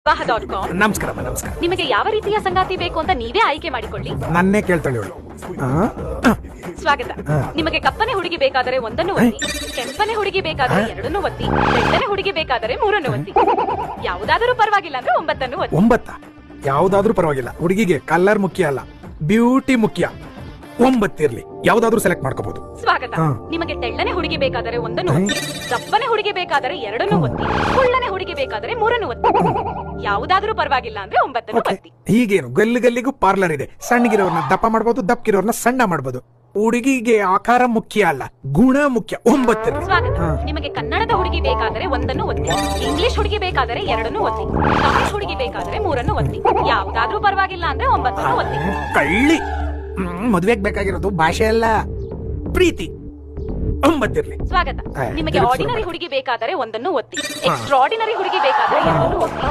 ವಿವಾಹ.com ನಮಸ್ಕಾರಮ್ಮ ನಮಸ್ಕಾರ. ನಿಮಗೆ ಯಾವ ರೀತಿಯ ಸಂಗಾತಿ ಬೇಕು ಅಂತ ನೀವೇ ಆಯ್ಕೆ ಮಾಡಿಕೊಳ್ಳಿ. ನನ್ನೇ ಕೇಳ್ತಾಳೆ ಇವಳು. ಸ್ವಾಗತ. ನಿಮಗೆ ಕಪ್ಪನೆ ಹುಡುಗಿ ಬೇಕಾದರೆ ಒಂದನ್ನು ಒತ್ತಿ, ಕೆಂಪನೆ ಹುಡುಗಿ ಬೇಕಾದರೆ ಎರಡನ್ನು ಒತ್ತಿ, ಬೆಳ್ಳನೆ ಹುಡುಗಿ ಬೇಕಾದರೆ ಮೂರನ್ನು ಒತ್ತಿ. ಯಾವುದಾದರೂ ಪರವಾಗಿಲ್ಲ ಅಂದ್ರೆ 9 ಒತ್ತಿ. 9 ಯಾವ್ದಾದ್ರೂ ಪರವಾಗಿಲ್ಲ. ಹುಡುಗಿಗೆ ಕಲರ್ ಮುಖ್ಯ ಅಲ್ಲ, ಬ್ಯೂಟಿ ಮುಖ್ಯ. 9 ಇರ್ಲಿ, ಯಾವ್ದಾದ್ರೂ ಸೆಲೆಕ್ಟ್ ಮಾಡ್ಕೋಬಹುದು. ಸ್ವಾಗತ. ನಿಮಗೆ ತೆಳ್ಳನೆ ಹುಡುಗಿ ಬೇಕಾದರೆ ಒಂದನ್ನು ಒತ್ತಿ, ದಪ್ಪನೆ ಹುಡುಗಿ ಬೇಕಾದರೆ ಎರಡನ್ನು ಒತ್ತಿ, ಕುಳ್ಳನೆ ಹುಡುಗಿ ಬೇಕಾದರೆ ಮೂರನ್ನು ಒತ್ತಿ. ಯಾವುದಾದ್ರೂ ಪರವಾಗಿಲ್ಲ ಅಂದ್ರೆ 9 ಒತ್ತಿ. ಹೀಗೇನು ಗಲ್ಲಿಗೂ ಪಾರ್ಲರ್ ಇದೆ. ಸಣ್ಣಗಿರೋರ್ನ ದಪ್ಪ ಮಾಡಬಹುದು, ದಪ್ಪಗಿರೋರ್ನ ಸಣ್ಣ ಮಾಡಬಹುದು. ಹುಡುಗಿಗೆ ಆಕಾರ ಮುಖ್ಯ ಅಲ್ಲ, ಗುಣ ಮುಖ್ಯ. 9 ಇರ್ಲಿ. ಸ್ವಾಗತ. ನಿಮಗೆ ಕನ್ನಡದ ಹುಡುಗಿ ಬೇಕಾದರೆ ಒಂದನ್ನು ಒತ್ತಿ, ಇಂಗ್ಲಿಷ್ ಹುಡುಗಿ ಬೇಕಾದರೆ ಎರಡನ್ನು ಒತ್ತಿ, ತಮಿಳ್ ಹುಡುಗಿ ಬೇಕಾದರೆ ಮೂರನ್ನು ಒತ್ತಿ. ಯಾವುದಾದ್ರೂ ಪರವಾಗಿಲ್ಲ ಅಂದ್ರೆ 9 ಒತ್ತಿ. ಕಳ್ಳಿ. ಮದುವೆಗೆ ಬೇಕಾಗಿರೋದು ಭಾಷೆ ಅಲ್ಲ, ಪ್ರೀತಿ. 9 ಇರ್ಲಿ. ಸ್ವಾಗತ. ನಿಮಗೆ ಆರ್ಡಿನರಿ ಹುಡುಗಿ ಬೇಕಾದರೆ ಒಂದನ್ನು ಒತ್ತಿ, ಎಕ್ಸ್ಟ್ರಾರ್ಡಿನರಿ ಹುಡುಗಿ ಬೇಕಾದರೆ ಎರಡನ್ನು ಒತ್ತಿ.